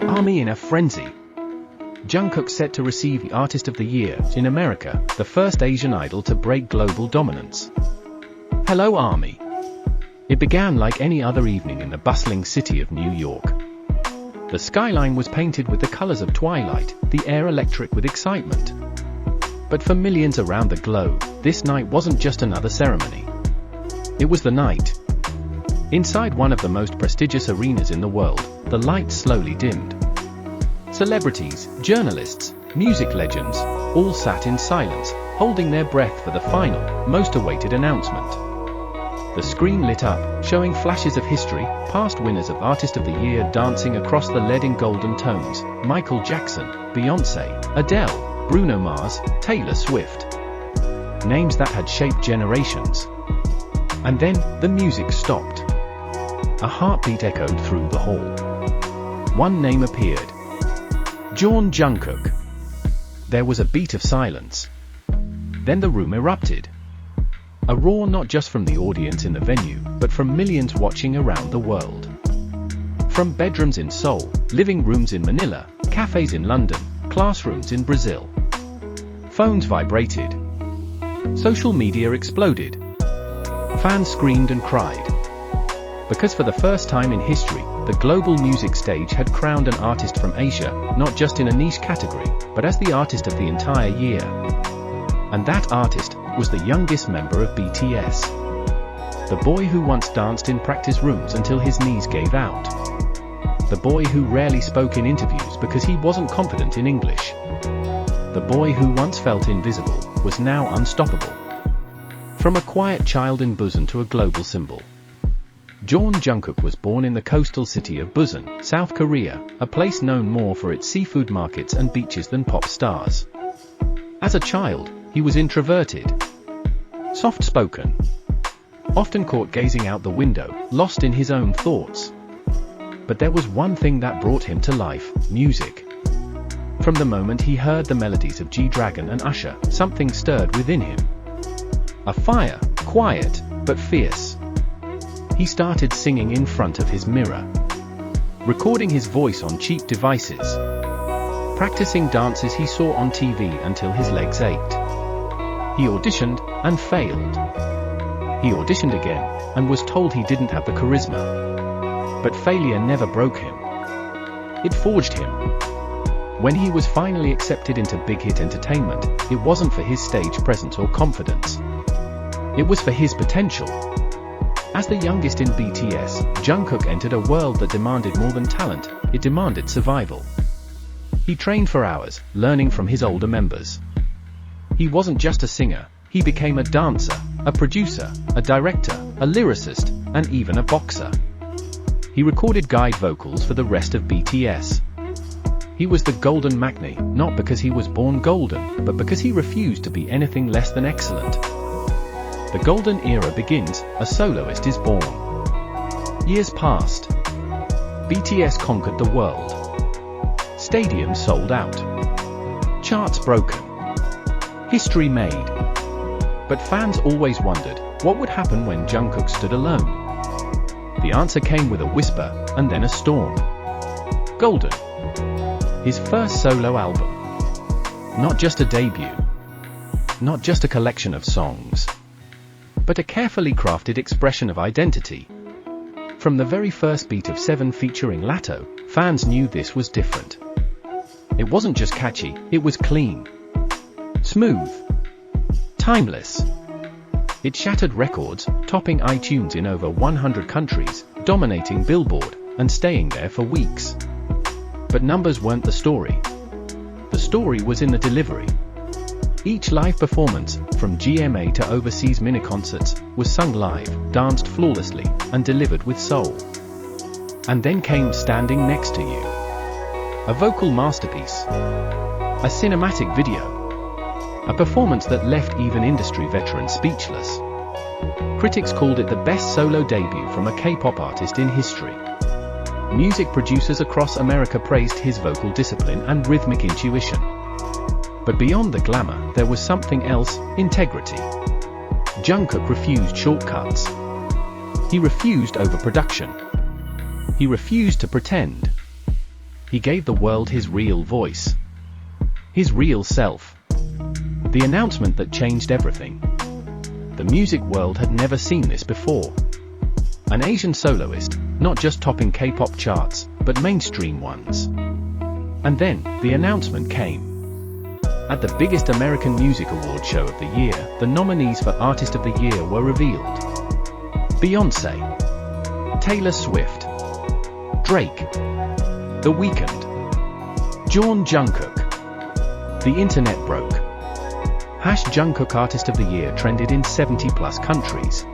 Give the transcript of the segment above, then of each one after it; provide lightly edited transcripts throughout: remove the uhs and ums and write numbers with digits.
Army in a frenzy. Jungkook set to receive the Artist of the Year in America, the first Asian idol to break global dominance. Hello Army. It began like any other evening in the bustling city of New York. The skyline was painted with the colors of twilight, the air electric with excitement. But for millions around the globe, this night wasn't just another ceremony. It was the night. Inside one of the most prestigious arenas in the world, the lights slowly dimmed. Celebrities, journalists, music legends, all sat in silence, holding their breath for the final, most awaited announcement. The screen lit up, showing flashes of history, past winners of Artist of the Year dancing across the lead in golden tones: Michael Jackson, Beyoncé, Adele, Bruno Mars, Taylor Swift. Names that had shaped generations. And then, the music stopped. A heartbeat echoed through the hall. One name appeared. Jeon Jungkook. There was a beat of silence. Then the room erupted. A roar not just from the audience in the venue, but from millions watching around the world. From bedrooms in Seoul, living rooms in Manila, cafes in London, classrooms in Brazil. Phones vibrated. Social media exploded. Fans screamed and cried. Because for the first time in history, the global music stage had crowned an artist from Asia, not just in a niche category, but as the artist of the entire year. And that artist was the youngest member of BTS. The boy who once danced in practice rooms until his knees gave out. The boy who rarely spoke in interviews because he wasn't confident in English. The boy who once felt invisible was now unstoppable. From a quiet child in Busan to a global symbol. Jeon Jungkook was born in the coastal city of Busan, South Korea, a place known more for its seafood markets and beaches than pop stars. As a child, he was introverted, soft-spoken, often caught gazing out the window, lost in his own thoughts. But there was one thing that brought him to life: music. From the moment he heard the melodies of G-Dragon and Usher, something stirred within him. A fire, quiet, but fierce. He started singing in front of his mirror, recording his voice on cheap devices, practicing dances he saw on TV until his legs ached. He auditioned, and failed. He auditioned again, and was told he didn't have the charisma. But failure never broke him. It forged him. When he was finally accepted into big hit entertainment, it wasn't for his stage presence or confidence. It was for his potential. As the youngest in BTS, Jungkook entered a world that demanded more than talent, it demanded survival. He trained for hours, learning from his older members. He wasn't just a singer, he became a dancer, a producer, a director, a lyricist, and even a boxer. He recorded guide vocals for the rest of BTS. He was the golden matinee, not because he was born golden, but because he refused to be anything less than excellent. The golden era begins, a soloist is born. Years passed. BTS conquered the world. Stadiums sold out. Charts broken. History made. But fans always wondered, what would happen when Jungkook stood alone? The answer came with a whisper, and then a storm. Golden. His first solo album. Not just a debut. Not just a collection of songs. But a carefully crafted expression of identity. From the very first beat of 7 featuring Lato, fans knew this was different. It wasn't just catchy, it was clean. Smooth. Timeless. It shattered records, topping iTunes in over 100 countries, dominating Billboard, and staying there for weeks. But numbers weren't the story. The story was in the delivery. Each live performance, from GMA to overseas mini-concerts, was sung live, danced flawlessly, and delivered with soul. And then came Standing Next to You. A vocal masterpiece. A cinematic video. A performance that left even industry veterans speechless. Critics called it the best solo debut from a K-pop artist in history. Music producers across America praised his vocal discipline and rhythmic intuition. But beyond the glamour, there was something else: integrity. Jungkook refused shortcuts. He refused overproduction. He refused to pretend. He gave the world his real voice. His real self. The announcement that changed everything. The music world had never seen this before. An Asian soloist, not just topping K-pop charts, but mainstream ones. And then, the announcement came. At the biggest American music award show of the year, the nominees for Artist of the Year were revealed. Beyoncé, Taylor Swift, Drake, The Weeknd, Jeon Jungkook. The internet broke. #Jungkook Artist of the Year trended in 70+ countries.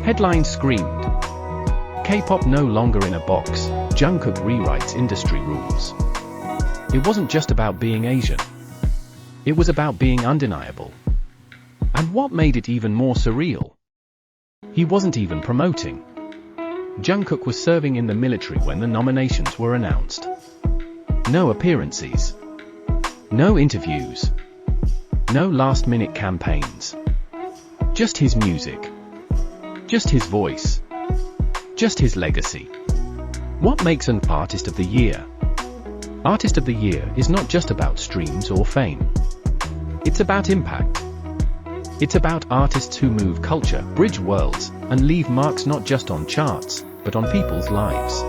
Headlines screamed, "K-pop no longer in a box, Jungkook rewrites industry rules." It wasn't just about being Asian. It was about being undeniable. And what made it even more surreal? He wasn't even promoting. Jungkook was serving in the military when the nominations were announced. No appearances. No interviews. No last-minute campaigns. Just his music. Just his voice. Just his legacy. What makes an Artist of the Year? Artist of the Year is not just about streams or fame. It's about impact. It's about artists who move culture, bridge worlds, and leave marks not just on charts, but on people's lives.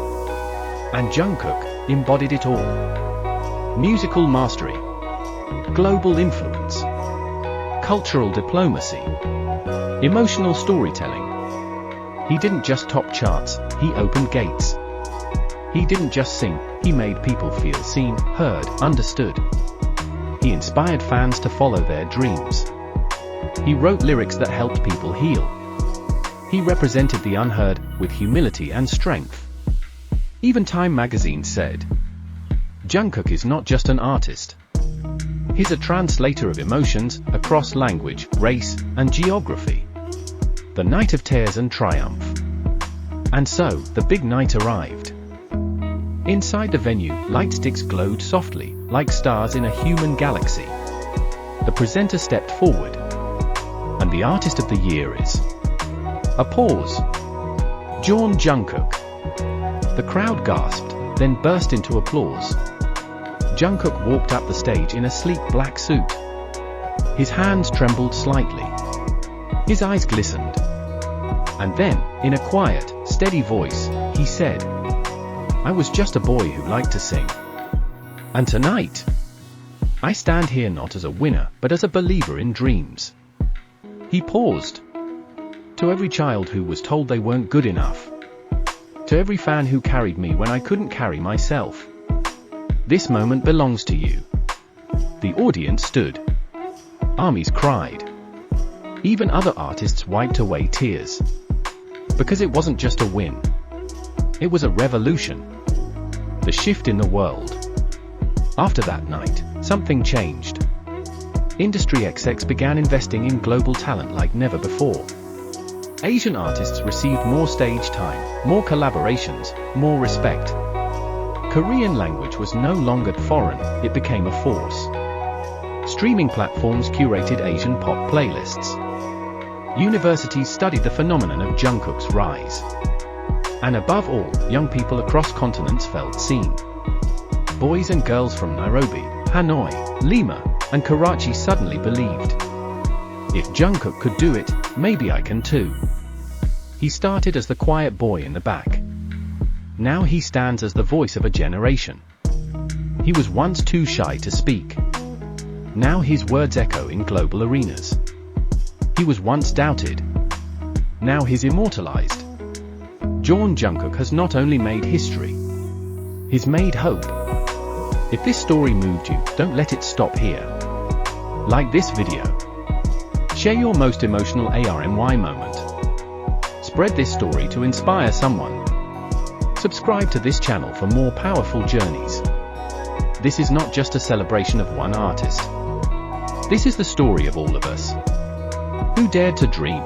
And Jungkook embodied it all. Musical mastery. Global influence. Cultural diplomacy. Emotional storytelling. He didn't just top charts, he opened gates. He didn't just sing, he made people feel seen, heard, understood. He inspired fans to follow their dreams. He wrote lyrics that helped people heal. He represented the unheard with humility and strength. Even Time magazine said, "Jungkook is not just an artist. He's a translator of emotions across language, race, and geography." The night of tears and triumph. And so, the big night arrived. Inside the venue, light sticks glowed softly, like stars in a human galaxy. The presenter stepped forward. And the Artist of the Year is... A pause. Jeon Jungkook. The crowd gasped, then burst into applause. Jungkook walked up the stage in a sleek black suit. His hands trembled slightly. His eyes glistened. And then, in a quiet, steady voice, he said, "I was just a boy who liked to sing. And tonight, I stand here not as a winner, but as a believer in dreams." He paused. To every child who was told they weren't good enough. To every fan who carried me when I couldn't carry myself. This moment belongs to you. The audience stood. Armies cried. Even other artists wiped away tears. Because it wasn't just a win. It was a revolution. The shift in the world. After that night, something changed. Industry execs began investing in global talent like never before. Asian artists received more stage time, more collaborations, more respect. Korean language was no longer foreign, it became a force. Streaming platforms curated Asian pop playlists. Universities studied the phenomenon of Jungkook's rise. And above all, young people across continents felt seen. Boys and girls from Nairobi, Hanoi, Lima, and Karachi suddenly believed. If Jungkook could do it, maybe I can too. He started as the quiet boy in the back. Now he stands as the voice of a generation. He was once too shy to speak. Now his words echo in global arenas. He was once doubted. Now he's immortalized. Jeon Jungkook has not only made history, he's made hope. If this story moved you, don't let it stop here. Like this video. Share your most emotional ARMY moment. Spread this story to inspire someone. Subscribe to this channel for more powerful journeys. This is not just a celebration of one artist. This is the story of all of us who dared to dream.